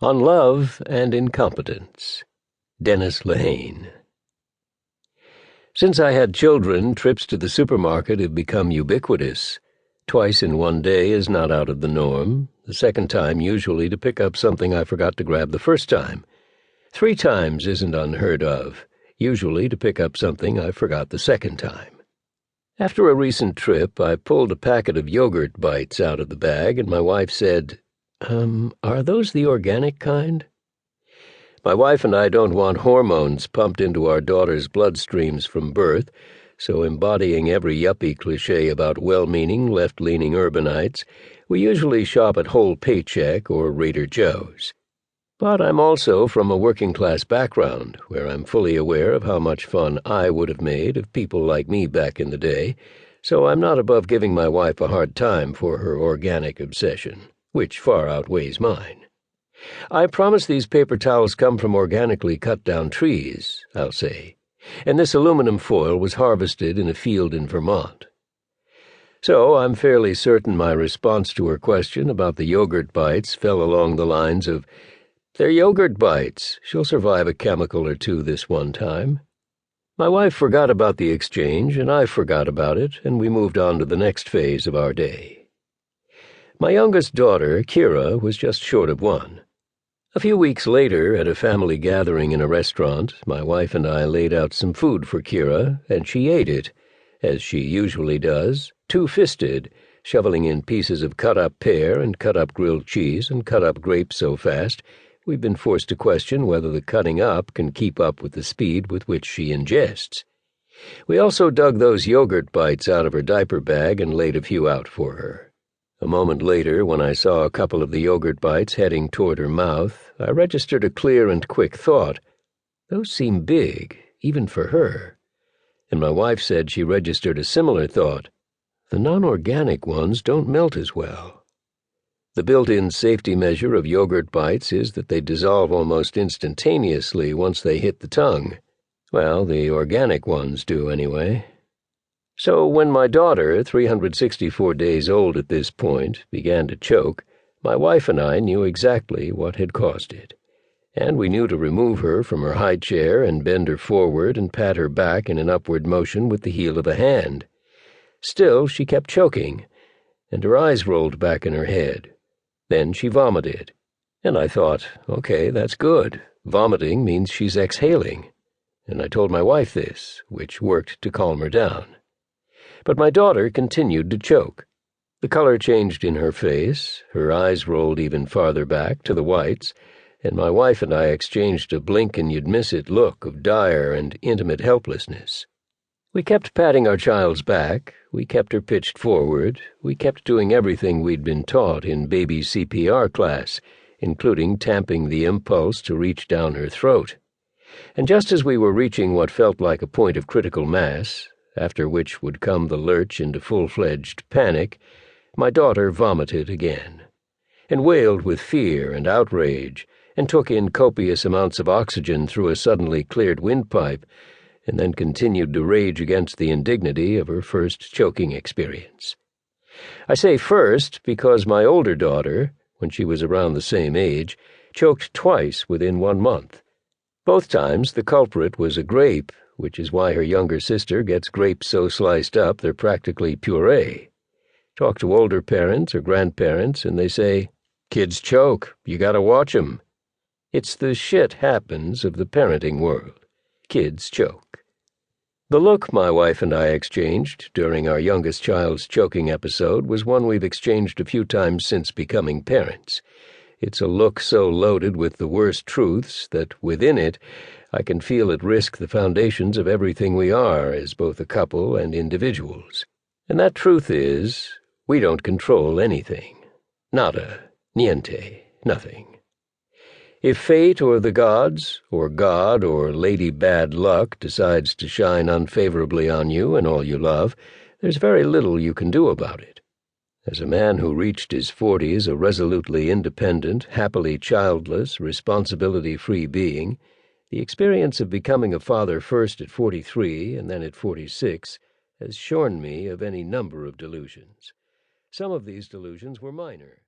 On Love and Incompetence, Dennis Lehane. Since I had children, trips to the supermarket have become ubiquitous. Twice in one day is not out of the norm, the second time usually to pick up something I forgot to grab the first time. 3 times isn't unheard of, usually to pick up something I forgot the second time. After a recent trip, I pulled a packet of yogurt bites out of the bag, and my wife said, are those the organic kind? My wife and I don't want hormones pumped into our daughter's bloodstreams from birth, so embodying every yuppie cliché about well-meaning, left-leaning urbanites, we usually shop at Whole Paycheck or Raider Joe's. But I'm also from a working-class background, where I'm fully aware of how much fun I would have made of people like me back in the day, so I'm not above giving my wife a hard time for her organic obsession, which far outweighs mine. I promise these paper towels come from organically cut-down trees, I'll say, and this aluminum foil was harvested in a field in Vermont. So I'm fairly certain my response to her question about the yogurt bites fell along the lines of, "They're yogurt bites. She'll survive a chemical or two this one time." My wife forgot about the exchange, and I forgot about it, and we moved on to the next phase of our day. My youngest daughter, Kira, was just short of 1. A few weeks later, at a family gathering in a restaurant, my wife and I laid out some food for Kira, and she ate it, as she usually does, two-fisted, shoveling in pieces of cut-up pear and cut-up grilled cheese and cut-up grapes so fast we've been forced to question whether the cutting up can keep up with the speed with which she ingests. We also dug those yogurt bites out of her diaper bag and laid a few out for her. A moment later, when I saw a couple of the yogurt bites heading toward her mouth, I registered a clear and quick thought. Those seem big, even for her. And my wife said she registered a similar thought. The non-organic ones don't melt as well. The built-in safety measure of yogurt bites is that they dissolve almost instantaneously once they hit the tongue. Well, the organic ones do anyway. So when my daughter, 364 days old at this point, began to choke, my wife and I knew exactly what had caused it. And we knew to remove her from her high chair and bend her forward and pat her back in an upward motion with the heel of a hand. Still, she kept choking, and her eyes rolled back in her head. Then she vomited. And I thought, okay, that's good. Vomiting means she's exhaling. And I told my wife this, which worked to calm her down. But my daughter continued to choke. The color changed in her face, her eyes rolled even farther back to the whites, and my wife and I exchanged a blink-and-you'd-miss-it look of dire and intimate helplessness. We kept patting our child's back, we kept her pitched forward, we kept doing everything we'd been taught in baby CPR class, including tamping the impulse to reach down her throat. And just as we were reaching what felt like a point of critical mass, after which would come the lurch into full-fledged panic, my daughter vomited again, and wailed with fear and outrage, and took in copious amounts of oxygen through a suddenly cleared windpipe, and then continued to rage against the indignity of her first choking experience. I say first because my older daughter, when she was around the same age, choked twice within 1 month. Both times the culprit was a grape, which is why her younger sister gets grapes so sliced up they're practically puree. Talk to older parents or grandparents and they say, "Kids choke, you gotta watch 'em." It's the shit happens of the parenting world. Kids choke. The look my wife and I exchanged during our youngest child's choking episode was one we've exchanged a few times since becoming parents. It's a look so loaded with the worst truths that, within it, I can feel at risk the foundations of everything we are as both a couple and individuals. And that truth is, we don't control anything. Nada, niente, nothing. If fate or the gods, or God or Lady Bad Luck decides to shine unfavorably on you and all you love, there's very little you can do about it. As a man who reached his 40s a resolutely independent, happily childless, responsibility-free being, the experience of becoming a father first at 43 and then at 46 has shorn me of any number of delusions. Some of these delusions were minor.